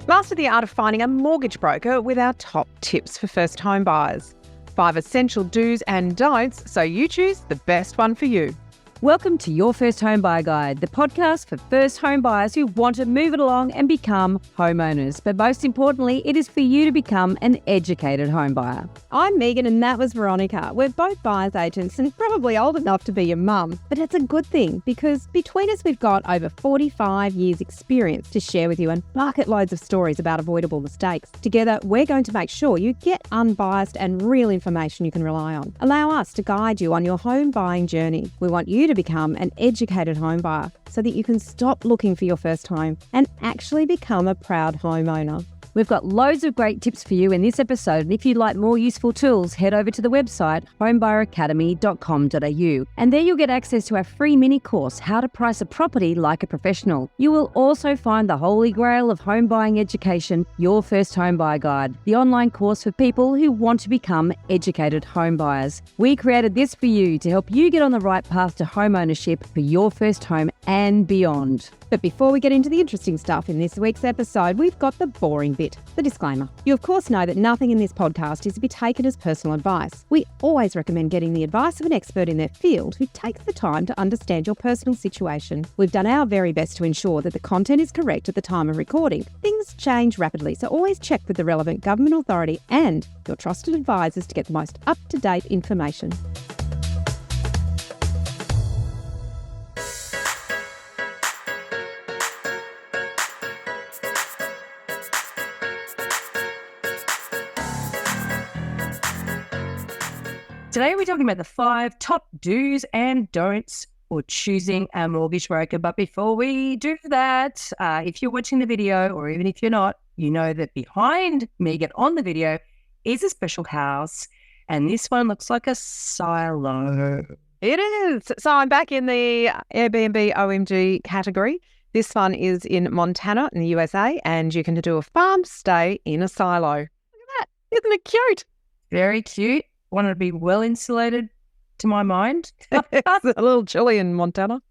Master the art of finding a mortgage broker with our top tips for first home buyers. 5 essential do's and don'ts so you choose the best one for you. Welcome to Your First Home Buyer Guide, the podcast for first home buyers who want to move it along and become homeowners. But most importantly, it is for you to become an educated home buyer. I'm Meighan and that was Veronica. We're both buyer's agents and probably old enough to be your mum. But it's a good thing because between us we've got over 45 years experience to share with you and bucket loads of stories about avoidable mistakes. Together, we're going to make sure you get unbiased and real information you can rely on. Allow us to guide you on your home buying journey. We want you to become an educated home buyer so that you can stop looking for your first home and actually become a proud homeowner. We've got loads of great tips for you in this episode, and if you'd like more useful tools, head over to the website homebuyeracademy.com.au, and there you'll get access to our free mini course, How to Price a Property Like a Professional. You will also find the holy grail of home buying education, Your First Home Buyer Guide, the online course for people who want to become educated home buyers. We created this for you to help you get on the right path to home ownership for your first home and beyond. But before we get into the interesting stuff in this week's episode, we've got the boring bit, the disclaimer. You of course know that nothing in this podcast is to be taken as personal advice. We always recommend getting the advice of an expert in their field who takes the time to understand your personal situation. We've done our very best to ensure that the content is correct at the time of recording. Things change rapidly, so always check with the relevant government authority and your trusted advisors to get the most up-to-date information. Today we're talking about the 5 top do's and don'ts for choosing a mortgage broker. But before we do that, if you're watching the video, or even if you're not, you know that behind Meighan on the video is a special house, and this one looks like a silo. It is. So I'm back in the Airbnb OMG category. This one is in Montana in the USA, and you can do a farm stay in a silo. Look at that. Isn't it cute? Very cute. Wanted to be well insulated, to my mind. It's a little chilly in Montana.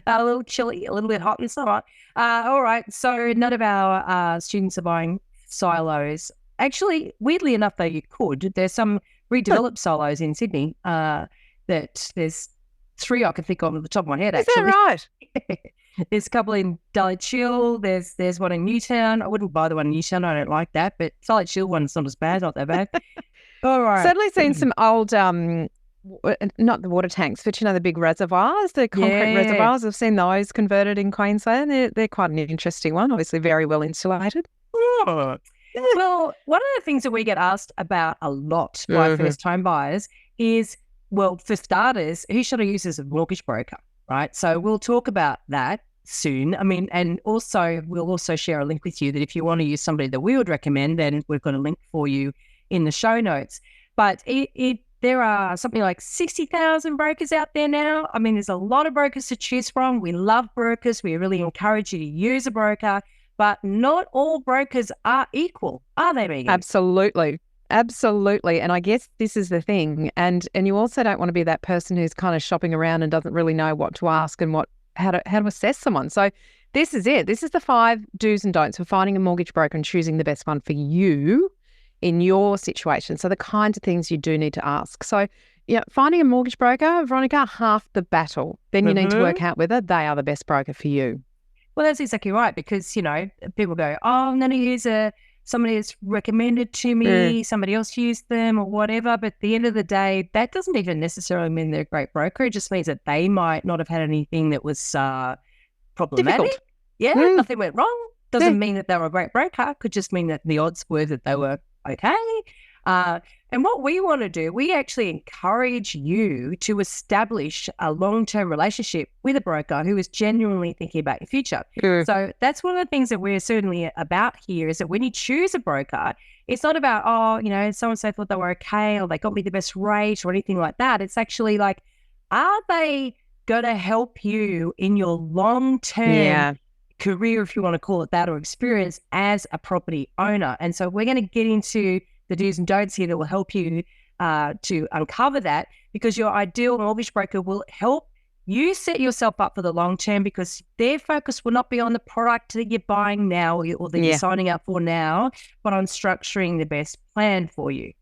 A little chilly, a little bit hot in summer. All right. So none of our students are buying silos. Actually, weirdly enough, though, you could. There's some redeveloped silos in Sydney that there's 3 I can think of at the top of my head, actually. Is that right? There's a couple in Dulwich Hill. There's one in Newtown. I wouldn't buy the one in Newtown. I don't like that. But Dulwich Hill one's not as bad, not that bad. All right. Certainly seen some old, not the water tanks, but the big reservoirs, the concrete reservoirs. I've seen those converted in Queensland. They're quite an interesting one, obviously very well insulated. Oh. Well, one of the things that we get asked about a lot by first home buyers is, well, for starters, who should I use as a mortgage broker, right? So we'll talk about that soon. I mean, and also we'll also share a link with you that if you want to use somebody that we would recommend, then we've got a link for you in the show notes. But there are something like 60,000 brokers out there now. I mean, there's a lot of brokers to choose from. We love brokers. We really encourage you to use a broker, but not all brokers are equal, are they, Meighan? Absolutely. Absolutely. And I guess this is the thing. And you also don't want to be that person who's kind of shopping around and doesn't really know what to ask and how to assess someone. So this is it. This is the 5 do's and don'ts for finding a mortgage broker and choosing the best one for you in your situation. So the kinds of things you do need to ask. So finding a mortgage broker, Veronica, half the battle. Then you need to work out whether they are the best broker for you. Well, that's exactly right, because, people go, oh, I'm going to use somebody that's recommended to me, somebody else used them or whatever. But at the end of the day, that doesn't even necessarily mean they're a great broker. It just means that they might not have had anything that was problematic. Difficult. Yeah, nothing went wrong. Doesn't mean that they were a great broker. Could just mean that the odds were that they were okay. And what we want to do, we actually encourage you to establish a long-term relationship with a broker who is genuinely thinking about your future. So that's one of the things that we're certainly about here, is that when you choose a broker, it's not about, so-and-so thought they were okay or they got me the best rate or anything like that. It's actually like, are they going to help you in your long-term career, if you want to call it that, or experience as a property owner? And so we're going to get into the do's and don'ts here that will help you to uncover that, because your ideal mortgage broker will help you set yourself up for the long term because their focus will not be on the product that you're buying now or that you're signing up for now, but on structuring the best plan for you.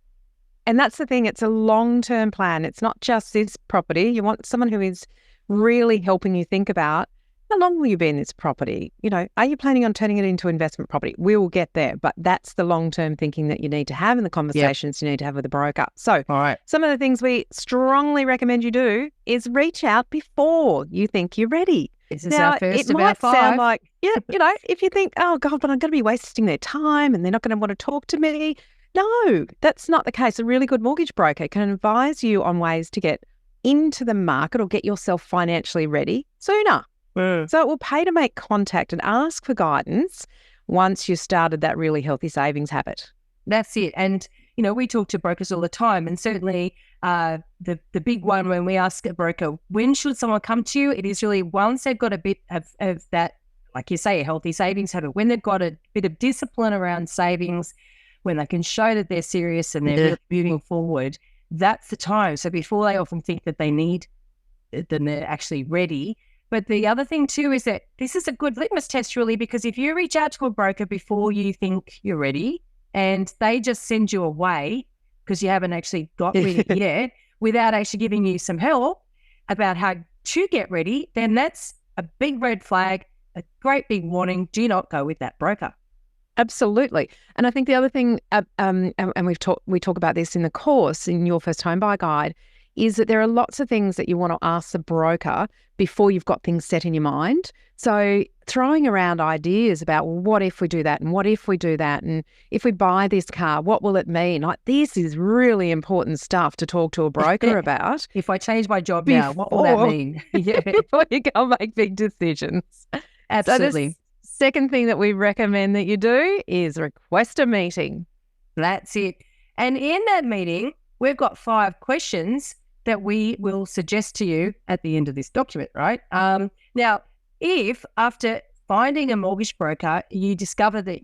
And that's the thing. It's a long-term plan. It's not just this property. You want someone who is really helping you think about, how long will you be in this property? You know, are you planning on turning it into investment property? We will get there, but that's the long-term thinking that you need to have in the conversations you need to have with the broker. So some of the things we strongly recommend you do is reach out before you think you're ready. This is our first it of our might 5. sound like, if you think, oh God, but I'm going to be wasting their time and they're not going to want to talk to me. No, that's not the case. A really good mortgage broker can advise you on ways to get into the market or get yourself financially ready sooner. So it will pay to make contact and ask for guidance once you've started that really healthy savings habit. That's it. And, you know, we talk to brokers all the time, and certainly the big one when we ask a broker, when should someone come to you? It is really once they've got a bit of that, like you say, a healthy savings habit, when they've got a bit of discipline around savings, when they can show that they're serious and they're really moving forward, that's the time. So before they often think that they need, then they're actually ready. But the other thing too is that this is a good litmus test really, because if you reach out to a broker before you think you're ready and they just send you away because you haven't actually got ready yet without actually giving you some help about how to get ready, then that's a big red flag, a great big warning. Do not go with that broker. Absolutely. And I think the other thing, and we talk about this in the course, in your first home buy guide, is that there are lots of things that you want to ask the broker before you've got things set in your mind. So throwing around ideas about, well, what if we do that? And what if we do that? And if we buy this car, what will it mean? Like, this is really important stuff to talk to a broker about. If I change my job now, what will that mean? Before you go make big decisions. Absolutely. So the second thing that we recommend that you do is request a meeting. That's it. And in that meeting, we've got 5 questions that we will suggest to you at the end of this document, right? Now, if after finding a mortgage broker, you discover that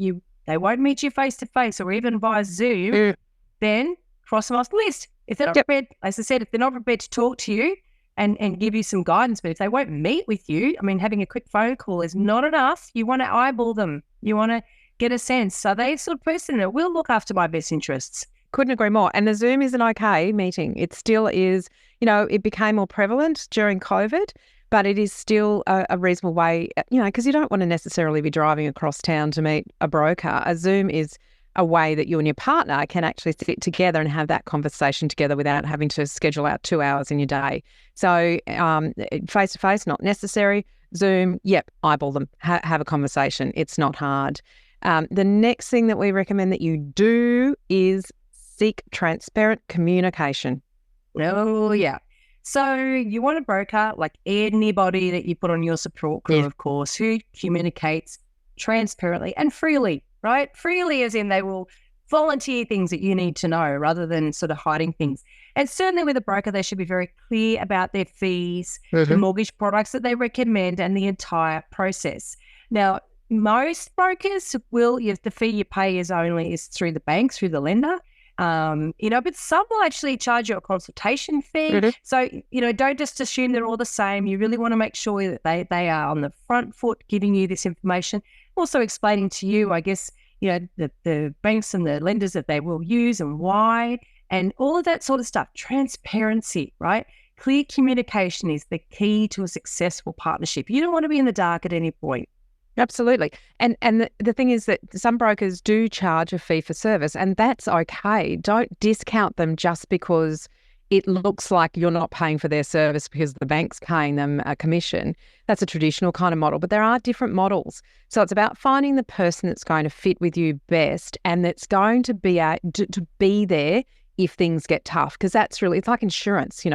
they won't meet you face-to-face or even via Zoom, then cross them off the list. If they're not prepared, as I said, if they're not prepared to talk to you and give you some guidance, but if they won't meet with you, I mean, having a quick phone call is not enough. You want to eyeball them. You want to get a sense. Are they the sort of person that will look after my best interests? Couldn't agree more. And the Zoom is an okay meeting. It still is, it became more prevalent during COVID, but it is still a reasonable way, because you don't want to necessarily be driving across town to meet a broker. A Zoom is a way that you and your partner can actually sit together and have that conversation together without having to schedule out 2 hours in your day. So face-to-face, not necessary. Zoom, eyeball them, have a conversation. It's not hard. The next thing that we recommend that you do is seek transparent communication. Oh, yeah. So you want a broker, like anybody that you put on your support crew, of course, who communicates transparently and freely, right? Freely as in they will volunteer things that you need to know rather than sort of hiding things. And certainly with a broker, they should be very clear about their fees, the mortgage products that they recommend, and the entire process. Now, most brokers the fee you pay is through the bank, through the lender. But some will actually charge you a consultation fee. So, don't just assume they're all the same. You really want to make sure that they are on the front foot giving you this information. Also explaining to you, I guess, the banks and the lenders that they will use and why, and all of that sort of stuff. Transparency, right? Clear communication is the key to a successful partnership. You don't want to be in the dark at any point. Absolutely. And the thing is that some brokers do charge a fee for service, and that's okay. Don't discount them just because it looks like you're not paying for their service because the bank's paying them a commission. That's a traditional kind of model, but there are different models. So it's about finding the person that's going to fit with you best and that's going to be to be there if things get tough, because it's like insurance,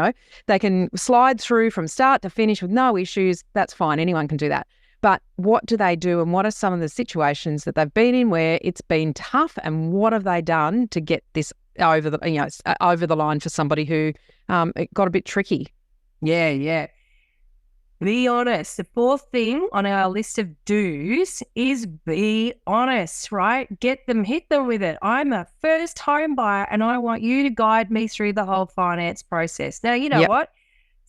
They can slide through from start to finish with no issues. That's fine. Anyone can do that. But what do they do, and what are some of the situations that they've been in where it's been tough, and what have they done to get this over the line for somebody who it got a bit tricky? Yeah. Be honest. The 4th thing on our list of do's is be honest, right? Hit them with it. I'm a first home buyer and I want you to guide me through the whole finance process. Now, you know what?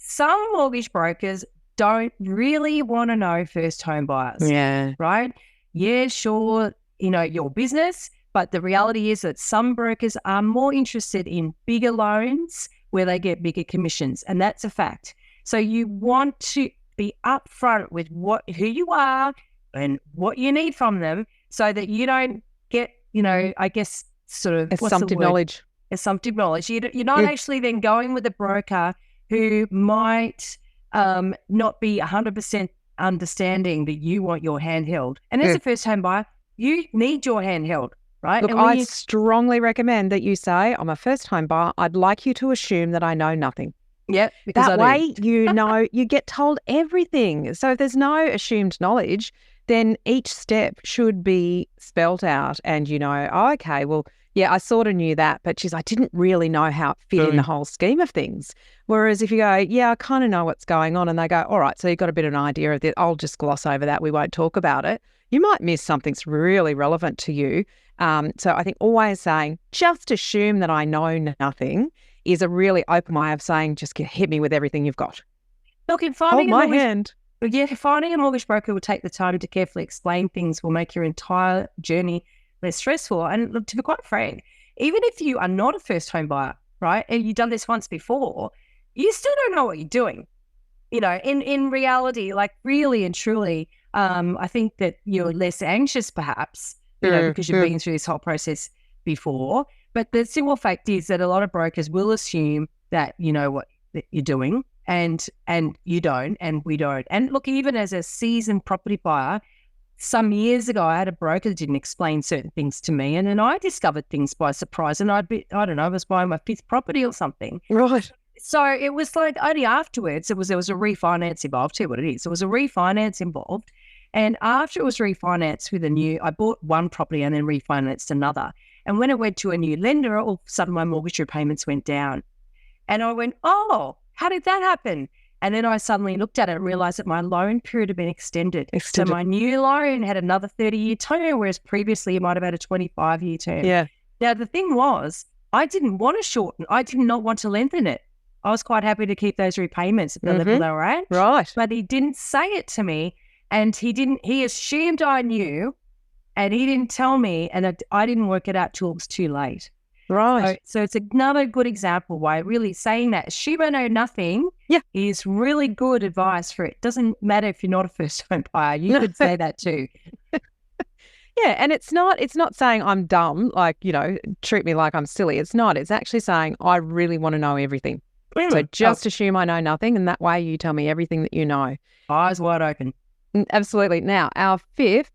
some mortgage brokers don't really want to know first home buyers. Yeah. Right? Yeah, sure, your business, but the reality is that some brokers are more interested in bigger loans where they get bigger commissions, and that's a fact. So you want to be upfront with who you are and what you need from them so that you don't get, I guess, sort of Assumptive knowledge. Assumptive knowledge. You're not actually then going with a broker who might not be 100% understanding that you want your hand held. And as a first home buyer, you need your hand held, right? Look, and I strongly recommend that you say, I'm a first home buyer. I'd like you to assume that I know nothing. Yep. Because that way, you get told everything. So if there's no assumed knowledge, then each step should be spelt out and oh, okay, well, yeah, I sort of knew that, but I didn't really know how it fit in the whole scheme of things. Whereas if you go, yeah, I kind of know what's going on, and they go, all right, so you've got a bit of an idea of it, I'll just gloss over that, we won't talk about it, you might miss something that's really relevant to you. So I think always saying, just assume that I know nothing is a really open way of saying, just hit me with everything you've got. Look, hold my hand. Yeah, finding a mortgage broker will take the time to carefully explain things, will make your entire journey less stressful. And look, to be quite frank, even if you are not a first home buyer, right, and you've done this once before, you still don't know what you're doing. In reality, like really and truly, I think that you're less anxious perhaps, because you've been through this whole process before. But the simple fact is that a lot of brokers will assume that you know what you're doing, and you don't, and we don't. And look, even as a seasoned property buyer, some years ago, I had a broker that didn't explain certain things to me, and then I discovered things by surprise. And I was buying my 5th property or something. Right. So it was like only afterwards, there was a refinance involved. I'll tell you what it is. There was a refinance involved. And after it was refinanced with I bought one property and then refinanced another. And when it went to a new lender, all of a sudden my mortgage repayments went down. And I went, oh, how did that happen? And then I suddenly looked at it and realised that my loan period had been extended. So my new loan had another 30-year term, whereas previously it might have had a 25-year term. Yeah. Now, the thing was, I didn't want to shorten. I did not want to lengthen it. I was quite happy to keep those repayments at the level they were at. Right. But he didn't say it to me, and he assumed I knew, and he didn't tell me, and I didn't work it out till it was too late. Right. So it's another good example why really saying that assume I know nothing is really good advice for it. Doesn't matter if you're not a first home buyer. You could say that too. Yeah, and it's not saying I'm dumb, like, treat me like I'm silly. It's not. It's actually saying I really want to know everything. So just assume I know nothing, and that way you tell me everything that you know. Eyes wide open. Absolutely. Now, our 5th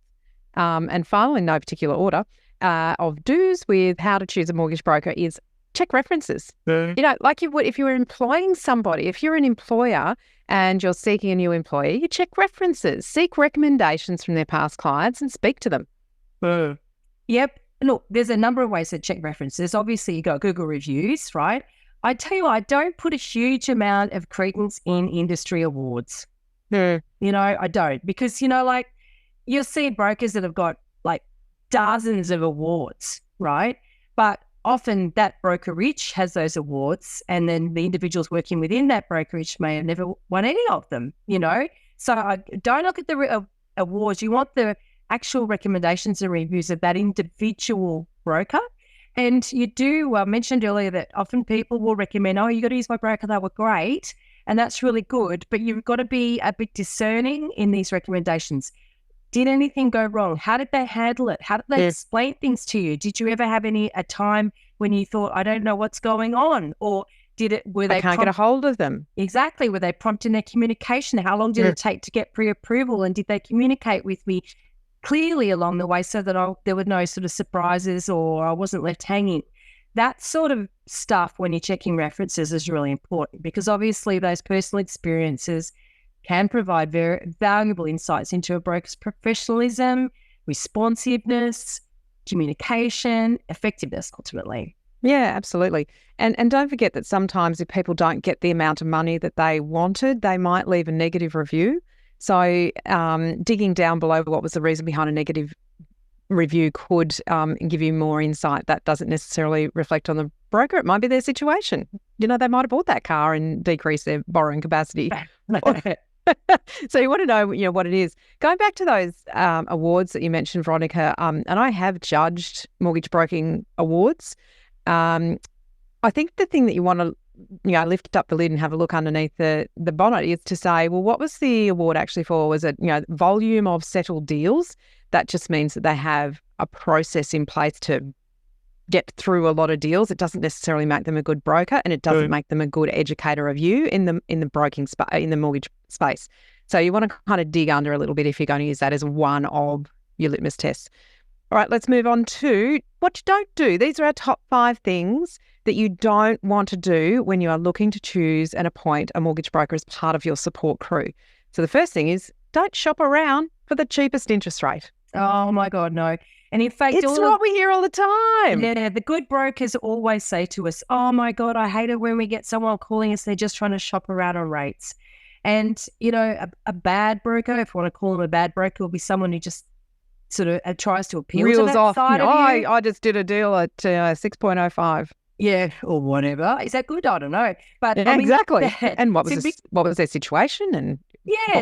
and final, in no particular order, of do's with how to choose a mortgage broker is check references. Like you would if you were employing somebody. If you're an employer and you're seeking a new employee, you check references, seek recommendations from their past clients and speak to them. Yep. Look, there's a number of ways to check references. Obviously, you got Google reviews, right? I tell you, I don't put a huge amount of credence in industry awards. I don't, because, like you'll see brokers that have got like dozens of awards, right? But often that brokerage has those awards, and then the individuals working within that brokerage may have never won any of them, So I don't look at the awards. You want the actual recommendations and reviews of that individual broker. And you do mentioned earlier that often people will recommend, oh, you got to use my broker, they were great. And that's really good. But you've got to be a bit discerning in these recommendations. Did anything go wrong? How did they handle it? How did they explain things to you? Did you ever have a time when you thought, I don't know what's going on? Or were they I can't get a hold of them? Exactly. Were they prompt in their communication? How long did it take to get pre-approval? And did they communicate with me clearly along the way so that there were no sort of surprises or I wasn't left hanging? That sort of stuff when you're checking references is really important, because obviously those personal experiences can provide very valuable insights into a broker's professionalism, responsiveness, communication, effectiveness, ultimately. Yeah, absolutely. And don't forget that sometimes if people don't get the amount of money that they wanted, they might leave a negative review. So digging down below what was the reason behind a negative review could give you more insight that doesn't necessarily reflect on the broker, it might be their situation. You know, they might have bought that car and decreased their borrowing capacity. So you want to know, what it is. Going back to those awards that you mentioned, Veronica, and I have judged mortgage broking awards. I think the thing that you want to, lift up the lid and have a look underneath the bonnet is to say, well, what was the award actually for? Was it, volume of settled deals? That just means that they have a process in place to get through a lot of deals. It doesn't necessarily make them a good broker, and it doesn't make them a good educator of you in the broking in the mortgage space. So you want to kind of dig under a little bit if you're going to use that as one of your litmus tests. All right, let's move on to what you don't do. These are our top 5 things that you don't want to do when you are looking to choose and appoint a mortgage broker as part of your support crew. So the first thing is, don't shop around for the cheapest interest rate. Oh my God, no. And in fact, it's what we hear all the time. Yeah, the good brokers always say to us, oh my God, I hate it when we get someone calling us, they're just trying to shop around on rates. And, a bad broker, if you want to call them a bad broker, will be someone who just sort of tries to appeal to that off. side of you. I just did a deal at 6.05. Yeah, or whatever. Is that good? I don't know. But yeah, exactly. And what was their situation? And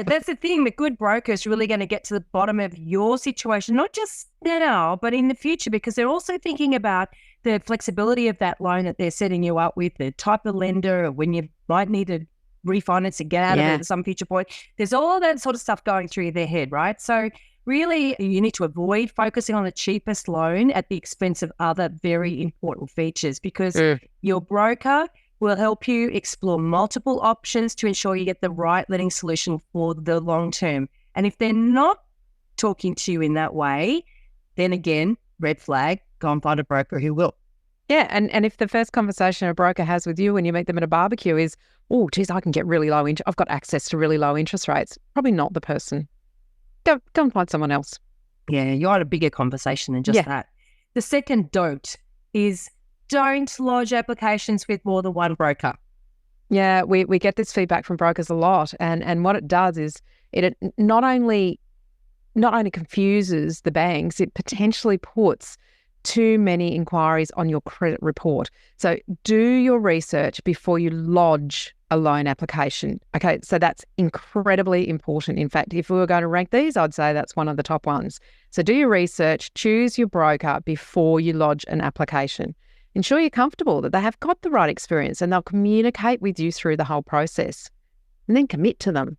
that's the thing. The good broker is really going to get to the bottom of your situation, not just now, but in the future, because they're also thinking about the flexibility of that loan that they're setting you up with, the type of lender, or when you might need to refinance and get out of it at some future point. There's all that sort of stuff going through their head, right? So really, you need to avoid focusing on the cheapest loan at the expense of other very important features, because your broker will help you explore multiple options to ensure you get the right lending solution for the long term. And if they're not talking to you in that way, then again, red flag, go and find a broker who will. Yeah, and if the first conversation a broker has with you when you meet them at a barbecue is, oh, geez, I can get really low interest, I've got access to really low interest rates, probably not the person. Go and find someone else. Yeah, you had a bigger conversation than just that. The second don't lodge applications with more than one broker. Yeah, we get this feedback from brokers a lot, and what it does is it not only confuses the banks, it potentially puts too many inquiries on your credit report. So do your research before you lodge a loan application. Okay, so that's incredibly important. In fact, if we were going to rank these, I'd say that's one of the top ones. So do your research, choose your broker before you lodge an application. Ensure you're comfortable that they have got the right experience and they'll communicate with you through the whole process. And then commit to them.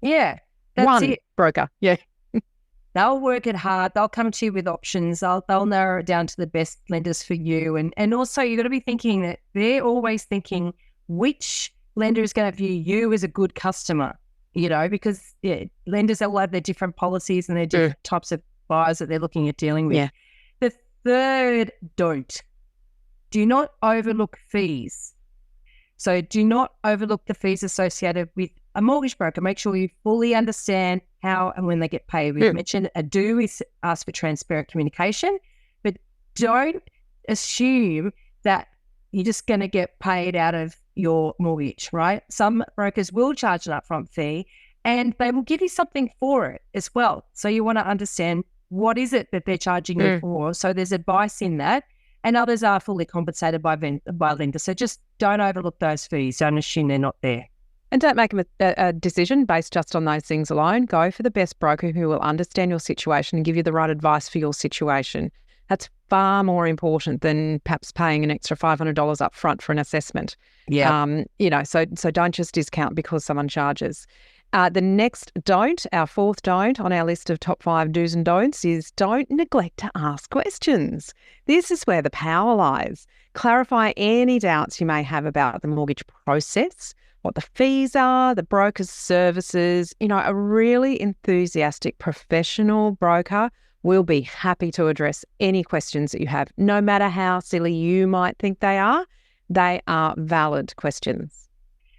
Yeah, that's it. Broker. Yeah. They'll work it hard. They'll come to you with options. They'll narrow it down to the best lenders for you. And also you've got to be thinking that they're always thinking which lender is going to view you as a good customer, because lenders will have their different policies and their different types of buyers that they're looking at dealing with. Yeah. The third do not overlook fees. So do not overlook the fees associated with a mortgage broker. Make sure you fully understand how and when they get paid. We've mentioned ask for transparent communication, but don't assume that you're just going to get paid out of your mortgage, right? Some brokers will charge an upfront fee and they will give you something for it as well. So you want to understand what is it that they're charging you for. So there's advice in that. And others are fully compensated by lenders. So just don't overlook those fees. Don't assume they're not there. And don't make a decision based just on those things alone. Go for the best broker who will understand your situation and give you the right advice for your situation. That's far more important than perhaps paying an extra $500 up front for an assessment. Yeah. So don't just discount because someone charges. The next don't, our fourth don't on our list of top 5 do's and don'ts is don't neglect to ask questions. This is where the power lies. Clarify any doubts you may have about the mortgage process, what the fees are, the broker's services. A really enthusiastic professional broker will be happy to address any questions that you have, no matter how silly you might think they are. They are valid questions.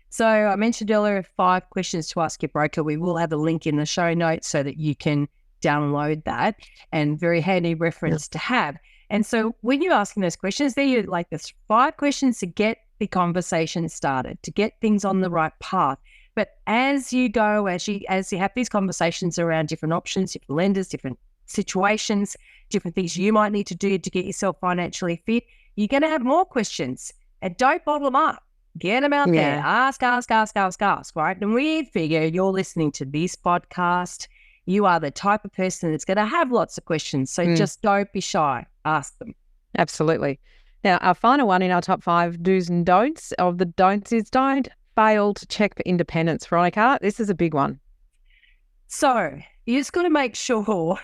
So I mentioned earlier 5 questions to ask your broker. We will have a link in the show notes so that you can download that, and very handy reference to have. And so when you're asking those questions, they're like this 5 questions to get the conversation started, to get things on the right path. But as you go, as you have these conversations around different options, different lenders, different situations, different things you might need to do to get yourself financially fit, you're going to have more questions, and don't bottle them up. Get them out there. Ask, right? And we figure you're listening to this podcast. You are the type of person that's going to have lots of questions. So just don't be shy. Ask them. Absolutely. Now, our final one in our top 5 do's and don'ts of the don'ts is don't fail to check for independence. Veronica, this is a big one. So you just got to make sure.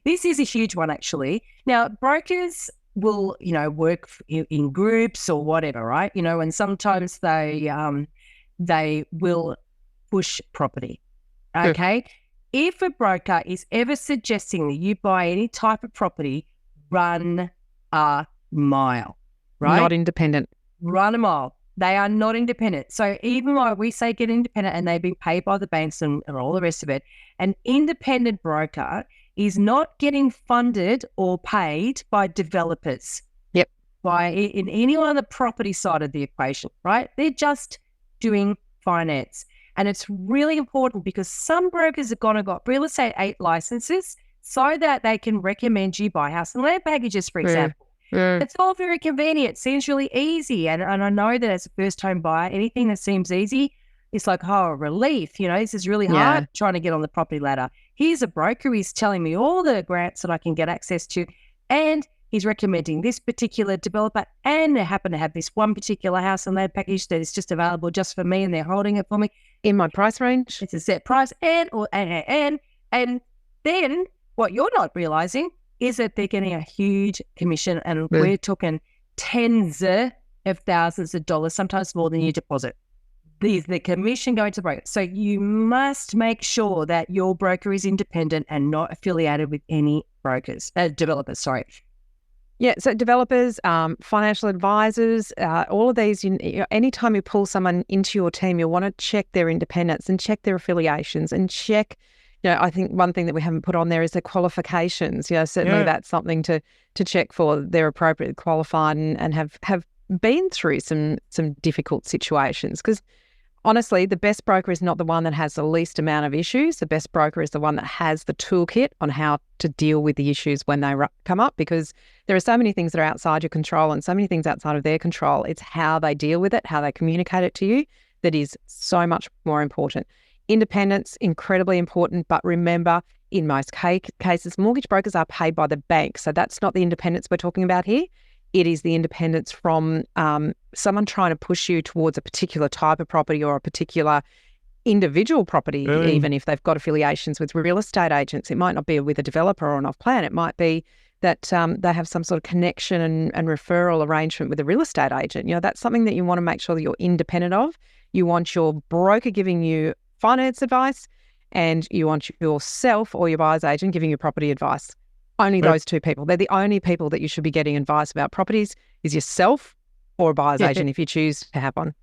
This is a huge one, actually. Now, brokers will, work in groups or whatever, right? And sometimes they will push property. Okay. If a broker is ever suggesting that you buy any type of property, run a mile, right? Not independent. Run a mile. They are not independent. So even though we say get independent and they've been paid by the banks and all the rest of it, an independent broker is not getting funded or paid by developers. Yep. In any on the property side of the equation, right? They're just doing finance. And it's really important because some brokers have got real estate 8 licenses so that they can recommend you buy house and land packages, for example. It's all very convenient. Seems really easy. And I know that as a first home buyer, anything that seems easy, it's like, oh, relief. This is really hard trying to get on the property ladder. Here's a broker. He's telling me all the grants that I can get access to. And he's recommending this particular developer. And they happen to have this one particular house and land package that is just available just for me. And they're holding it for me. In my price range. It's a set price. And then what you're not realizing is that they're getting a huge commission, and we're talking tens of thousands of dollars, sometimes more than your deposit. The commission going to the broker. So you must make sure that your broker is independent and not affiliated with any developers, sorry. Yeah, so developers, financial advisors, all of these, anytime you pull someone into your team, you'll want to check their independence and check their affiliations and check. I think one thing that we haven't put on there is the qualifications. Certainly that's something to check for. They're appropriately qualified and have been through some difficult situations. Because honestly, the best broker is not the one that has the least amount of issues. The best broker is the one that has the toolkit on how to deal with the issues when they come up, because there are so many things that are outside your control and so many things outside of their control. It's how they deal with it, how they communicate it to you, that is so much more important. Independence, incredibly important, but remember, in most cases, mortgage brokers are paid by the bank. So that's not the independence we're talking about here. It is the independence from someone trying to push you towards a particular type of property or a particular individual property, even if they've got affiliations with real estate agents. It might not be with a developer or an off-plan. It might be that they have some sort of connection and referral arrangement with a real estate agent. That's something that you want to make sure that you're independent of. You want your broker giving you finance advice, and you want yourself or your buyer's agent giving you property advice. Only those two people. They're the only people that you should be getting advice about properties, is yourself or a buyer's agent if you choose to have one.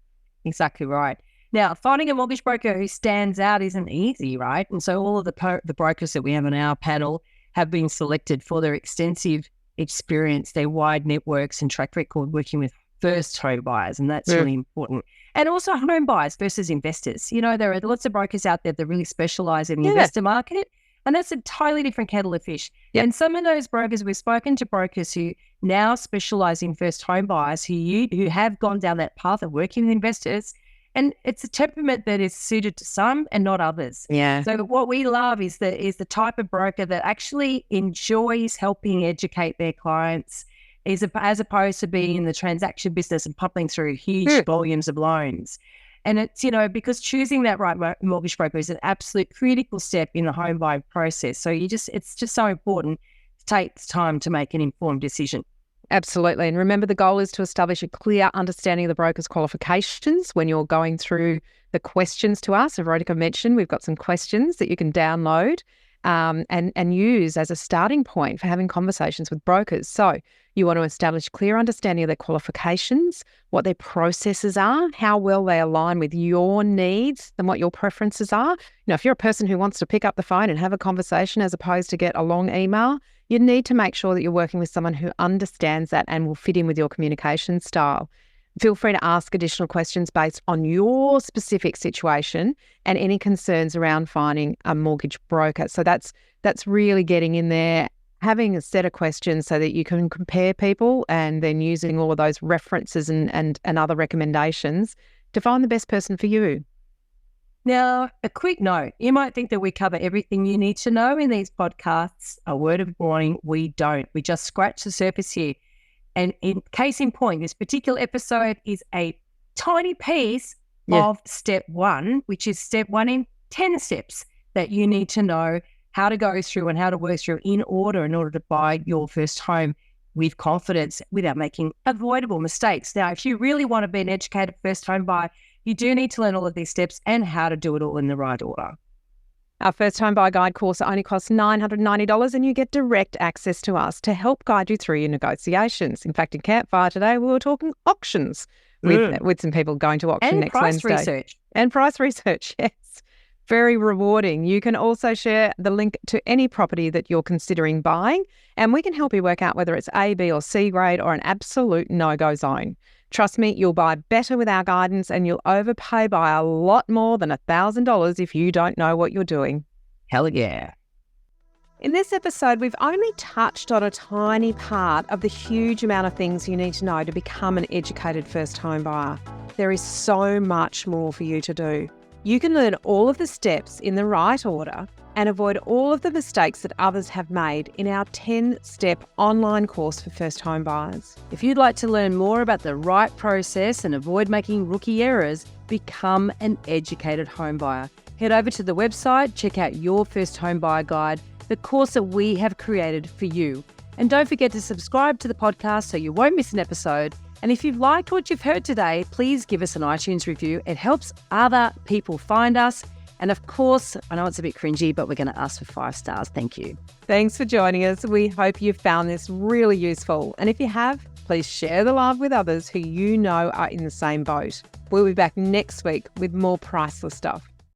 Exactly right. Now, finding a mortgage broker who stands out isn't easy, right? And so all of the brokers that we have on our panel have been selected for their extensive experience, their wide networks and track record working with first home buyers, and that's really important. And also home buyers versus investors. There are lots of brokers out there that really specialize in the investor market, and that's a totally different kettle of fish. Yep. And some of those brokers, we've spoken to brokers who now specialize in first home buyers who have gone down that path of working with investors, and it's a temperament that is suited to some and not others. Yeah. So what we love is the type of broker that actually enjoys helping educate their clients, as opposed to being in the transaction business and pumping through huge volumes of loans. And it's, because choosing that right mortgage broker is an absolute critical step in the home buying process. So it's just so important to take time to make an informed decision. Absolutely. And remember, the goal is to establish a clear understanding of the broker's qualifications when you're going through the questions to us. As Veronica mentioned, we've got some questions that you can download and use as a starting point for having conversations with brokers. So you want to establish clear understanding of their qualifications, what their processes are, how well they align with your needs and what your preferences are. If you're a person who wants to pick up the phone and have a conversation as opposed to get a long email, you need to make sure that you're working with someone who understands that and will fit in with your communication style. Feel free to ask additional questions based on your specific situation and any concerns around finding a mortgage broker. So that's really getting in there, having a set of questions so that you can compare people and then using all of those references and other recommendations to find the best person for you. Now, a quick note, you might think that we cover everything you need to know in these podcasts. A word of warning, we don't. We just scratch the surface here. And in case in point, this particular episode is a tiny piece of step one, which is step one in 10 steps that you need to know how to go through and how to work through in order to buy your first home with confidence without making avoidable mistakes. Now, if you really want to be an educated first home buyer, you do need to learn all of these steps and how to do it all in the right order. Our First Home Buyer Guide course only costs $990 and you get direct access to us to help guide you through your negotiations. In fact, in Campfire today, we were talking auctions with some people going to auction and next price Wednesday. Research. And price research, yes. Very rewarding. You can also share the link to any property that you're considering buying, and we can help you work out whether it's A, B or C grade or an absolute no-go zone. Trust me, you'll buy better with our guidance and you'll overpay by a lot more than $1,000 if you don't know what you're doing. Hell yeah. In this episode, we've only touched on a tiny part of the huge amount of things you need to know to become an educated first home buyer. There is so much more for you to do. You can learn all of the steps in the right order and avoid all of the mistakes that others have made in our 10-step online course for first home buyers. If you'd like to learn more about the right process and avoid making rookie errors, become an educated home buyer. Head over to the website, check out your First Home Buyer Guide, the course that we have created for you. And don't forget to subscribe to the podcast so you won't miss an episode. And if you've liked what you've heard today, please give us an iTunes review. It helps other people find us. And of course, I know it's a bit cringy, but we're going to ask for 5 stars. Thank you. Thanks for joining us. We hope you found this really useful. And if you have, please share the love with others who you know are in the same boat. We'll be back next week with more priceless stuff.